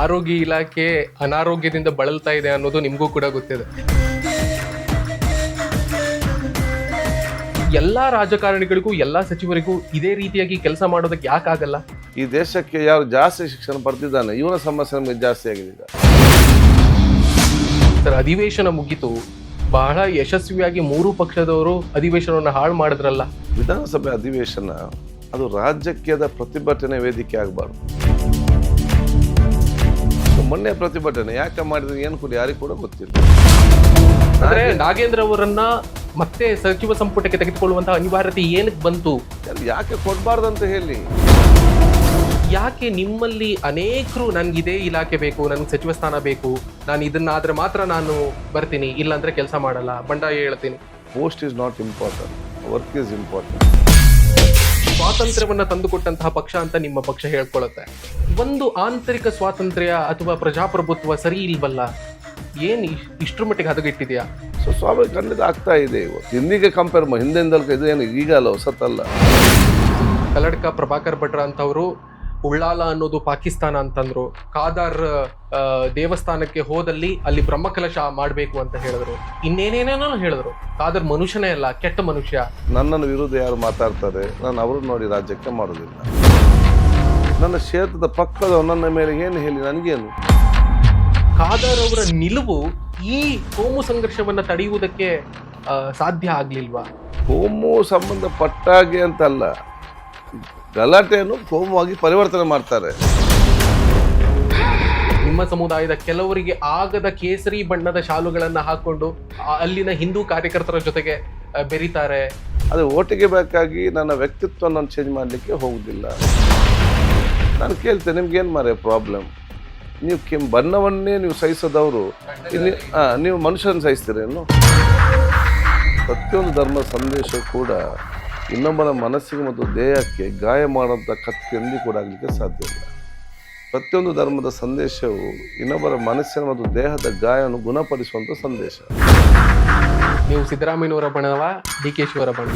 ಆರೋಗ್ಯ ಇಲಾಖೆ ಅನಾರೋಗ್ಯದಿಂದ ಬಳಲ್ತಾ ಇದೆ ಅನ್ನೋದು ನಿಮಗೂ ಕೂಡ ಗೊತ್ತಿದೆ. ಎಲ್ಲಾ ರಾಜಕಾರಣಿಗಳಿಗೂ ಎಲ್ಲಾ ಸಚಿವರಿಗೂ ಇದೇ ರೀತಿಯಾಗಿ ಕೆಲಸ ಮಾಡೋದಕ್ಕೆ ಯಾಕಾಗಲ್ಲ? ಈ ದೇಶಕ್ಕೆ ಯಾರು ಜಾಸ್ತಿ ಶಿಕ್ಷಣ ಪಡೆದಿದ್ದಾನೆ ಇವನ ಸಮಸ್ಯೆ ನಮಗೆ ಜಾಸ್ತಿ ಆಗಿದೆ ಈಗ. ಸರ್, ಅಧಿವೇಶನ ಮುಗಿತು, ಬಹಳ ಯಶಸ್ವಿಯಾಗಿ 3 ಪಕ್ಷದವರು ಅಧಿವೇಶನವನ್ನು ಹಾಳು ಮಾಡಿದ್ರಲ್ಲ. ವಿಧಾನಸಭೆ ಅಧಿವೇಶನ ಅದು ರಾಜ್ಯಕ್ಕೆ ಪ್ರತಿಭಟನೆ ವೇದಿಕೆ ಆಗಬಾರ್ದು. ಮೊನ್ನೆ ಪ್ರತಿಭಟನೆ ಯಾಕೆ ಮಾಡಿದ್ರೆ ಏನು ಕೂಡ ಯಾರಿಗೂ ಕೂಡ ಗೊತ್ತಿಲ್ಲ. ಅಂದ್ರೆ ನಾಗೇಂದ್ರ ಅವರನ್ನ ಮತ್ತೆ ಸಚಿವ ಸಂಪುಟಕ್ಕೆ ತೆಗೆದುಕೊಳ್ಳುವಂತಹ ಅನಿವಾರ್ಯತೆ ಏನಕ್ಕೆ ಬಂತು? ಯಾಕೆ ಕೊಡಬಾರ್ದಂತ ಹೇಳಿ. ಯಾಕೆ ನಿಮ್ಮಲ್ಲಿ ಅನೇಕರು ನನ್ಗಿದೇ ಇಲಾಖೆ ಬೇಕು, ನನ್ಗೆ ಸಚಿವ ಸ್ಥಾನ ಬೇಕು, ನಾನು ಇದನ್ನಾದ್ರೆ ಮಾತ್ರ ನಾನು ಬರ್ತೀನಿ, ಇಲ್ಲಾಂದ್ರೆ ಕೆಲಸ ಮಾಡಲ್ಲ, ಬಂಡಾಯ ಹೇಳ್ತೀನಿ? Post is not important, work is important. ಸ್ವಾತಂತ್ರ್ಯವನ್ನ ತಂದುಕೊಟ್ಟಂತಹ ಪಕ್ಷ ಅಂತ ನಿಮ್ಮ ಪಕ್ಷ ಹೇಳ್ಕೊಳ್ಳುತ್ತೆ. ಒಂದು ಆಂತರಿಕ ಸ್ವಾತಂತ್ರ್ಯ ಅಥವಾ ಪ್ರಜಾಪ್ರಭುತ್ವ ಸರಿ ಇಲ್ವಲ್ಲ? ಏನ್ ಇಷ್ಟ್ರ ಮಟ್ಟಿಗೆ ಹದಗೆಟ್ಟಿದೆಯಾ? ಸೊ ಸ್ವಾಭಾವಿಕ ಖಂಡಿತ ಆಗ್ತಾ ಇದೆ. ಇವತ್ತು ಹಿಂದಿಗೆ ಕಂಪೇರ್ ಹಿಂದೆಂದಲ್ಕ ಇದು ಏನು ಈಗ ಅಲ್ಲ, ಹೊಸತಲ್ಲ. ಕಲ್ಲಡ್ಕ ಪ್ರಭಾಕರ್ ಭಟ್ರ ಅಂತವರು ಉಳ್ಳಾಲ ಅನ್ನೋದು ಪಾಕಿಸ್ತಾನ ಅಂತಂದ್ರು. ಕಾದಾರ್ ದೇವಸ್ಥಾನಕ್ಕೆ ಹೋದಲ್ಲಿ ಅಲ್ಲಿ ಬ್ರಹ್ಮಕಲಶ ಮಾಡಬೇಕು ಅಂತ ಹೇಳಿದ್ರು. ಇನ್ನೇನೇನೇನೋ ಹೇಳಿದ್ರು. ಕಾದರ್ ಮನುಷ್ಯನೇ ಅಲ್ಲ, ಕೆಟ್ಟ ಮನುಷ್ಯ. ನನ್ನನ್ನು ವಿರುದ್ಧ ಯಾರು ಮಾತಾಡ್ತಾರೆ, ನಾನು ಅವ್ರನ್ನ ನೋಡಿ ರಾಜ್ಯಕ್ಕೆ ಮಾಡೋದಿಲ್ಲ. ನನ್ನ ಕ್ಷೇತ್ರದ ಪಕ್ಕದ ನನ್ನ ಮೇಲೆ ಏನು ಹೇಳಿ ನನಗೇನು? ಖಾದರ್ ಅವರ ನಿಲುವು ಈ ಕೋಮು ಸಂಘರ್ಷವನ್ನ ತಡೆಯುವುದಕ್ಕೆ ಸಾಧ್ಯ ಆಗ್ಲಿಲ್ವಾ? ಕೋಮು ಸಂಬಂಧಪಟ್ಟಾಗೆ ಅಂತಲ್ಲ, ಗಲಾಟೆಯನ್ನು ಕೋಮುವಾಗಿ ಪರಿವರ್ತನೆ ಮಾಡ್ತಾರೆ. ನಿಮ್ಮ ಸಮುದಾಯದ ಕೆಲವರಿಗೆ ಆಗದ ಕೇಸರಿ ಬಣ್ಣದ ಶಾಲುಗಳನ್ನ ಹಾಕೊಂಡು ಅಲ್ಲಿನ ಹಿಂದೂ ಕಾರ್ಯಕರ್ತರ ಜೊತೆಗೆ ಬೆರೀತಾರೆ. ಅದು ಓಟಿಗೆ ಬೇಕಾಗಿ ನನ್ನ ವ್ಯಕ್ತಿತ್ವ ನಾನು ಚೇಂಜ್ ಮಾಡಲಿಕ್ಕೆ ಹೋಗುದಿಲ್ಲ. ನಾನು ಕೇಳ್ತೇನೆ, ನಿಮ್ಗೇನು ಮಾರೇ ಪ್ರಾಬ್ಲಮ್? ನೀವು ಬಣ್ಣವನ್ನೇ ನೀವು ಸಹಿಸೋದವರು ನೀವು ಮನುಷ್ಯನ ಸಹಿಸ್ತೀರೇನು? ಪ್ರತಿಯೊಂದು ಧರ್ಮದ ಸಂದೇಶವು ಕೂಡ ಇನ್ನೊಬ್ಬನ ಮನಸ್ಸಿಗೆ ಮತ್ತು ದೇಹಕ್ಕೆ ಗಾಯ ಮಾಡುವಂಥ ಕತ್ತಿ ಎಂದೂ ಕೂಡ ಆಗಲಿಕ್ಕೆ ಸಾಧ್ಯ ಇಲ್ಲ. ಪ್ರತಿಯೊಂದು ಧರ್ಮದ ಸಂದೇಶವು ಇನ್ನೊಬ್ಬರ ಮನಸ್ಸಿನ ಮತ್ತು ದೇಹದ ಗಾಯವನ್ನು ಗುಣಪಡಿಸುವಂಥ ಸಂದೇಶ. ನೀವು ಸಿದ್ದರಾಮಯ್ಯನವರ ಬಣವ, ಡಿ ಕೆ ಶಿವರ ಬಣ?